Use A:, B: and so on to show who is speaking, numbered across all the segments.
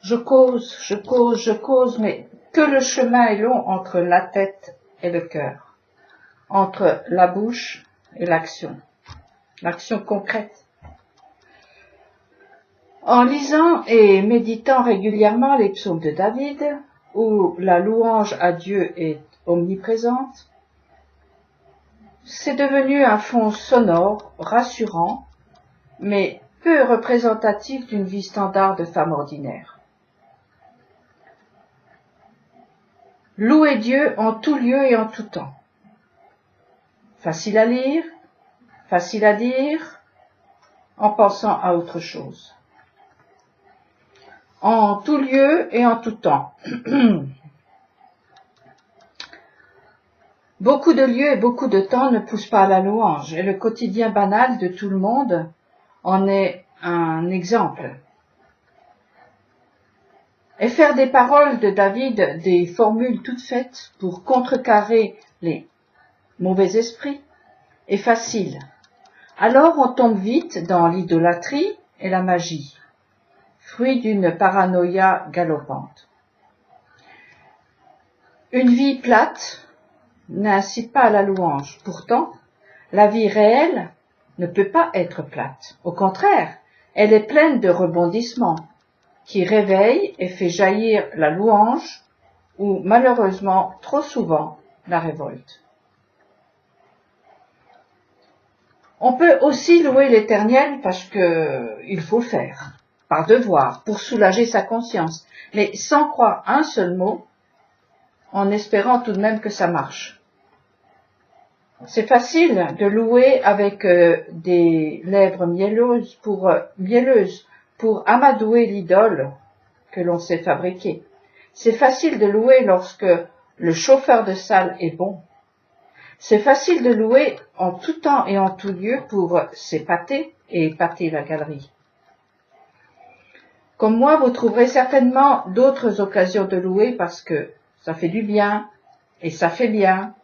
A: Je cause, mais que le chemin est long entre la tête et le cœur, entre la bouche et l'action concrète. En lisant et méditant régulièrement les psaumes de David, où la louange à Dieu est omniprésente, c'est devenu un fond sonore, rassurant, mais peu représentatif d'une vie standard de femme ordinaire. Louer Dieu en tout lieu et en tout temps. Facile à lire, facile à dire, en pensant à autre chose. En tout lieu et en tout temps. Beaucoup de lieux et beaucoup de temps ne poussent pas à la louange, et le quotidien banal de tout le monde en est un exemple. Et faire des paroles de David des formules toutes faites pour contrecarrer les mauvais esprits est facile. Alors on tombe vite dans l'idolâtrie et la magie, fruit d'une paranoïa galopante. Une vie plate n'incite pas à la louange. Pourtant, la vie réelle ne peut pas être plate. Au contraire, elle est pleine de rebondissements qui réveillent et fait jaillir la louange ou malheureusement trop souvent la révolte. On peut aussi louer l'Éternel parce que il faut le faire, par devoir, pour soulager sa conscience, mais sans croire un seul mot, en espérant tout de même que ça marche. C'est facile de louer avec des lèvres mielleuses pour amadouer l'idole que l'on sait fabriquer. C'est facile de louer lorsque le chauffeur de salle est bon. C'est facile de louer en tout temps et en tout lieu pour s'épater et épater la galerie. Comme moi, vous trouverez certainement d'autres occasions de louer parce que ça fait du bien et ça fait bien.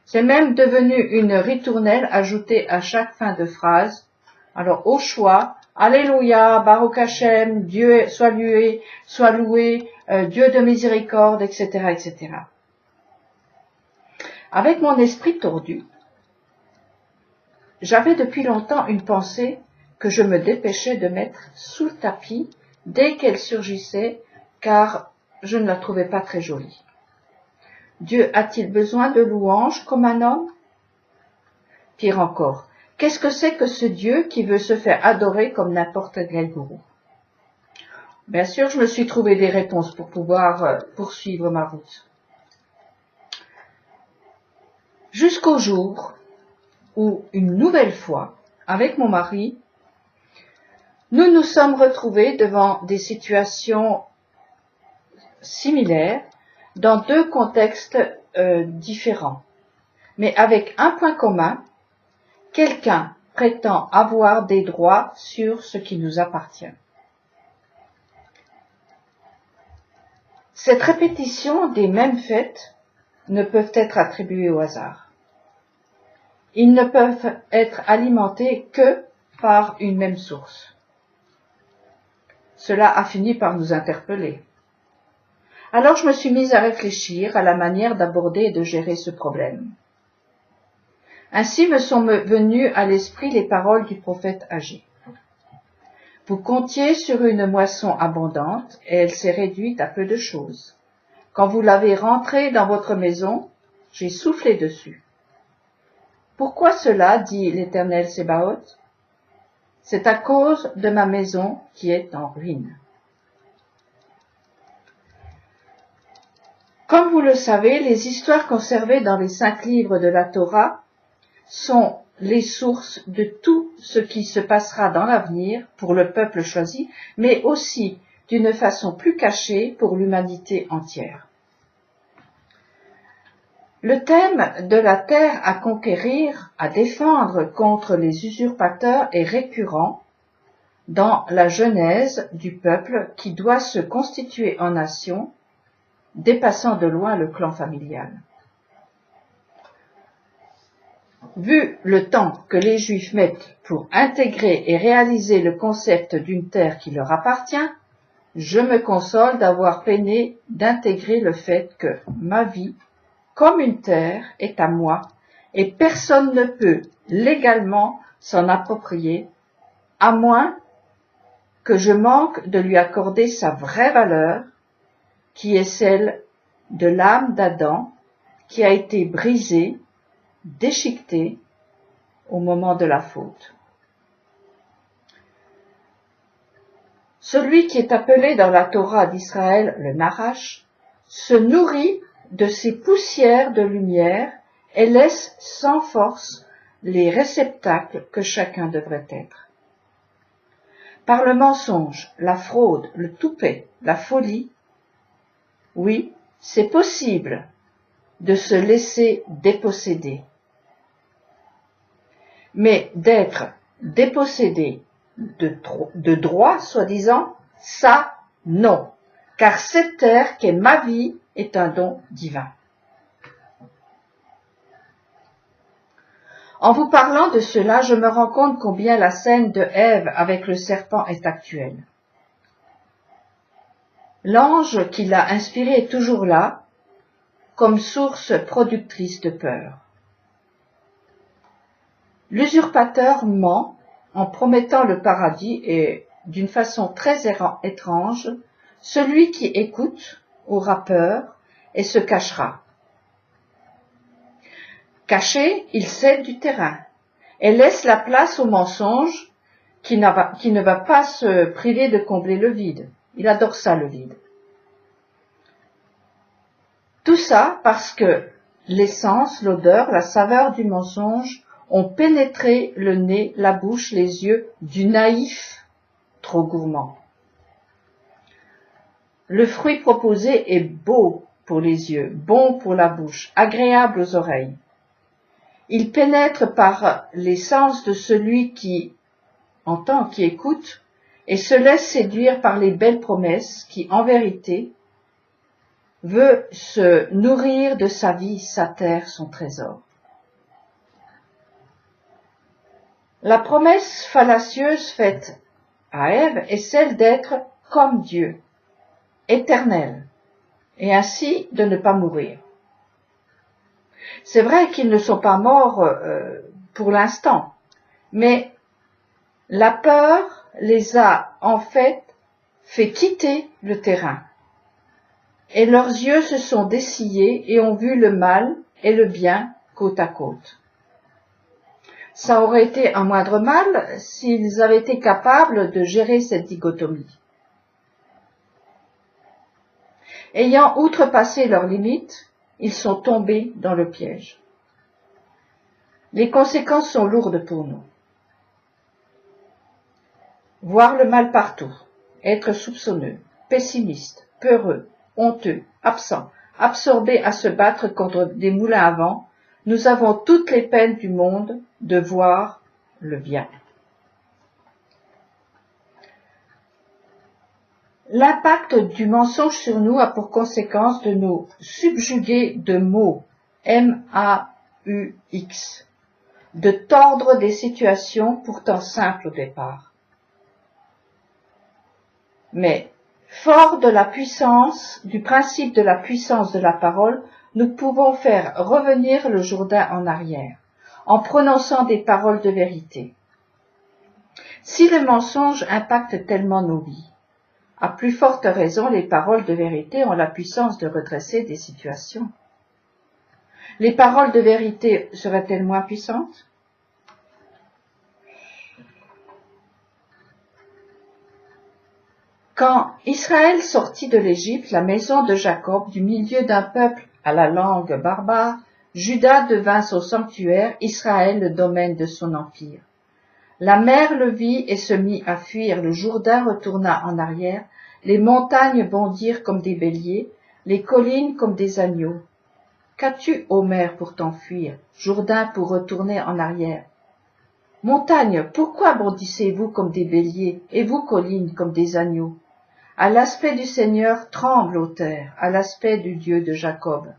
A: C'est même devenu une ritournelle ajoutée à chaque fin de phrase. Alors au choix, Alléluia, Baruch Hashem, Dieu soit loué, Dieu de miséricorde, etc., etc. Avec mon esprit tordu, j'avais depuis longtemps une pensée que je me dépêchais de mettre sous le tapis dès qu'elle surgissait, car je ne la trouvais pas très jolie. Dieu a-t-il besoin de louanges comme un homme? Pire encore, qu'est-ce que c'est que ce Dieu qui veut se faire adorer comme n'importe quel gourou? Bien sûr, je me suis trouvé des réponses pour pouvoir poursuivre ma route. Jusqu'au jour où, une nouvelle fois, avec mon mari, nous nous sommes retrouvés devant des situations similaires dans deux contextes différents, mais avec un point commun, quelqu'un prétend avoir des droits sur ce qui nous appartient. Cette répétition des mêmes faits ne peuvent être attribués au hasard. Ils ne peuvent être alimentés que par une même source. Cela a fini par nous interpeller. Alors je me suis mise à réfléchir à la manière d'aborder et de gérer ce problème. Ainsi me sont venues à l'esprit les paroles du prophète Agé. Vous comptiez sur une moisson abondante et elle s'est réduite à peu de choses. Quand vous l'avez rentrée dans votre maison, j'ai soufflé dessus. Pourquoi cela, dit l'Éternel Sébaoth? C'est à cause de ma maison qui est en ruine. Comme vous le savez, les histoires conservées dans les 5 livres de la Torah sont les sources de tout ce qui se passera dans l'avenir pour le peuple choisi, mais aussi d'une façon plus cachée pour l'humanité entière. Le thème de la terre à conquérir, à défendre contre les usurpateurs est récurrent dans la genèse du peuple qui doit se constituer en nation, dépassant de loin le clan familial. Vu le temps que les Juifs mettent pour intégrer et réaliser le concept d'une terre qui leur appartient, je me console d'avoir peiné d'intégrer le fait que ma vie, comme une terre, est à moi, et personne ne peut légalement s'en approprier, à moins que je manque de lui accorder sa vraie valeur, qui est celle de l'âme d'Adam, qui a été brisée, déchiquetée au moment de la faute. Celui qui est appelé dans la Torah d'Israël le Narash se nourrit de ces poussières de lumière et laisse sans force les réceptacles que chacun devrait être. Par le mensonge, la fraude, le toupet, la folie, oui, c'est possible de se laisser déposséder. Mais d'être dépossédé de droit, soi-disant, ça, non. Car cette terre qui est ma vie est un don divin. En vous parlant de cela, je me rends compte combien la scène de Ève avec le serpent est actuelle. L'ange qui l'a inspiré est toujours là, comme source productrice de peur. L'usurpateur ment en promettant le paradis et, d'une façon très étrange, celui qui écoute aura peur et se cachera. Caché, il cède du terrain et laisse la place au mensonge qui ne va pas se priver de combler le vide. Il adore ça, le vide. Tout ça parce que l'essence, l'odeur, la saveur du mensonge ont pénétré le nez, la bouche, les yeux du naïf trop gourmand. Le fruit proposé est beau pour les yeux, bon pour la bouche, agréable aux oreilles. Il pénètre par les sens de celui qui entend, qui écoute, et se laisse séduire par les belles promesses qui, en vérité, veut se nourrir de sa vie, sa terre, son trésor. La promesse fallacieuse faite à Ève est celle d'être comme Dieu, éternel, et ainsi de ne pas mourir. C'est vrai qu'ils ne sont pas morts pour l'instant, mais la peur les a en fait quitter le terrain. Et leurs yeux se sont dessillés et ont vu le mal et le bien côte à côte. Ça aurait été un moindre mal s'ils avaient été capables de gérer cette dichotomie. Ayant outrepassé leurs limites, ils sont tombés dans le piège. Les conséquences sont lourdes pour nous. Voir le mal partout, être soupçonneux, pessimiste, peureux, honteux, absent, absorbé à se battre contre des moulins à vent, nous avons toutes les peines du monde de voir le bien. L'impact du mensonge sur nous a pour conséquence de nous subjuguer de mots, M-A-U-X, de tordre des situations pourtant simples au départ. Mais, fort de la puissance, du principe de la puissance de la parole, nous pouvons faire revenir le Jourdain en arrière, en prononçant des paroles de vérité. Si le mensonge impacte tellement nos vies, à plus forte raison, les paroles de vérité ont la puissance de redresser des situations. Les paroles de vérité seraient-elles moins puissantes? Quand Israël sortit de l'Égypte, la maison de Jacob, du milieu d'un peuple à la langue barbare, Juda devint son sanctuaire, Israël le domaine de son empire. La mer le vit et se mit à fuir, le Jourdain retourna en arrière, les montagnes bondirent comme des béliers, les collines comme des agneaux. Qu'as-tu, ô mer, pour t'enfuir, Jourdain pour retourner en arrière? Montagne, pourquoi bondissez-vous comme des béliers, et vous, collines, comme des agneaux? À l'aspect du Seigneur tremble, ô terre, à l'aspect du Dieu de Jacob,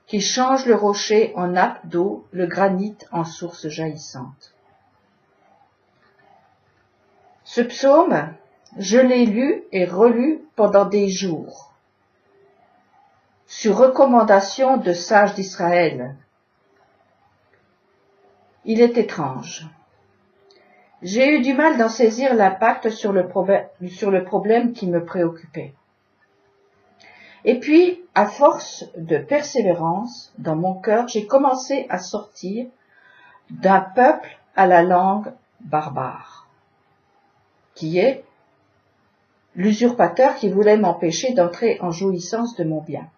A: qui change le rocher en nappe d'eau, le granit en source jaillissante. Ce psaume Je l'ai lu et relu pendant des jours, sur recommandation de sages d'Israël. Il est étrange. J'ai eu du mal d'en saisir l'impact sur le problème qui me préoccupait. Et puis, à force de persévérance, dans mon cœur, j'ai commencé à sortir d'un peuple à la langue barbare, qui est l'usurpateur qui voulait m'empêcher d'entrer en jouissance de mon bien.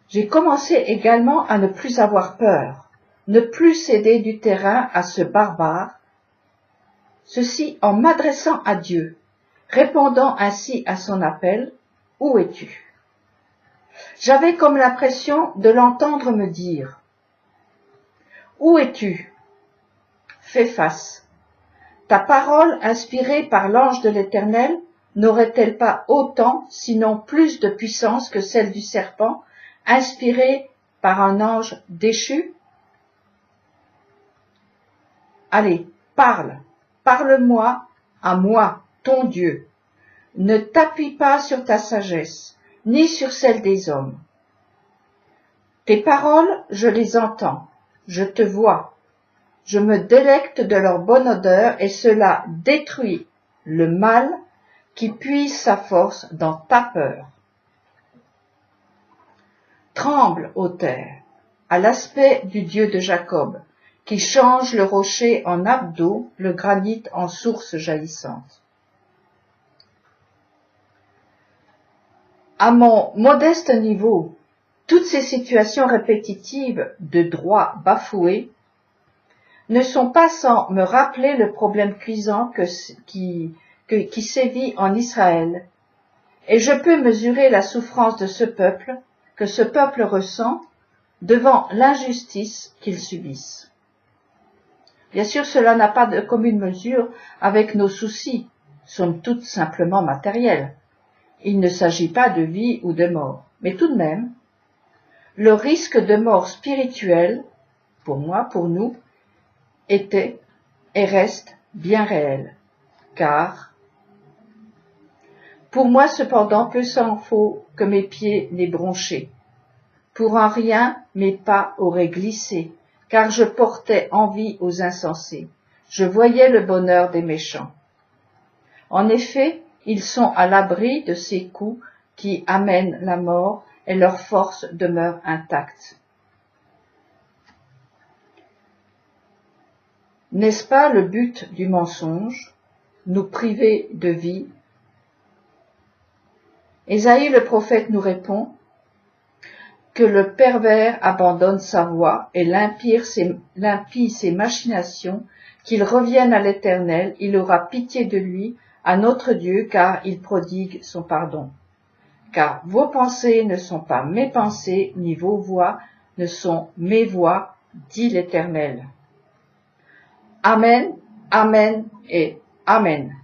A: J'ai commencé également à ne plus avoir peur, ne plus céder du terrain à ce barbare, ceci en m'adressant à Dieu, répondant ainsi à son appel, « Où es-tu » J'avais comme l'impression de l'entendre me dire, « Où es-tu » Fais face. Ta parole inspirée par l'ange de l'Éternel n'aurait-elle pas autant, sinon plus de puissance que celle du serpent, inspirée par un ange déchu? Allez, parle-moi à moi, ton Dieu. Ne t'appuie pas sur ta sagesse, ni sur celle des hommes. Tes paroles, je les entends, je te vois, je me délecte de leur bonne odeur et cela détruit le mal qui puise sa force dans ta peur. Tremble, ô terre, à l'aspect du Dieu de Jacob, qui change le rocher en nappe d'eau, le granit en source jaillissante. À mon modeste niveau, toutes ces situations répétitives de droits bafoués ne sont pas sans me rappeler le problème cuisant qui sévit en Israël, et je peux mesurer la souffrance de ce peuple, que ce peuple ressent devant l'injustice qu'il subisse. Bien sûr, cela n'a pas de commune mesure avec nos soucis, somme toute simplement matériels. Il ne s'agit pas de vie ou de mort, mais tout de même, le risque de mort spirituelle, pour moi, pour nous, était et reste bien réel, car pour moi cependant peu s'en faut que mes pieds n'aient bronché. Pour un rien mes pas auraient glissé, car je portais envie aux insensés. Je voyais le bonheur des méchants. En effet, ils sont à l'abri de ces coups qui amènent la mort et leur force demeure intacte. N'est-ce pas le but du mensonge, nous priver de vie? Ésaïe le prophète nous répond que le pervers abandonne sa voie et l'impie ses machinations, qu'il revienne à l'Éternel, il aura pitié de lui, à notre Dieu, car il prodigue son pardon. Car vos pensées ne sont pas mes pensées, ni vos voix ne sont mes voix, dit l'Éternel. Amen, Amen et Amen.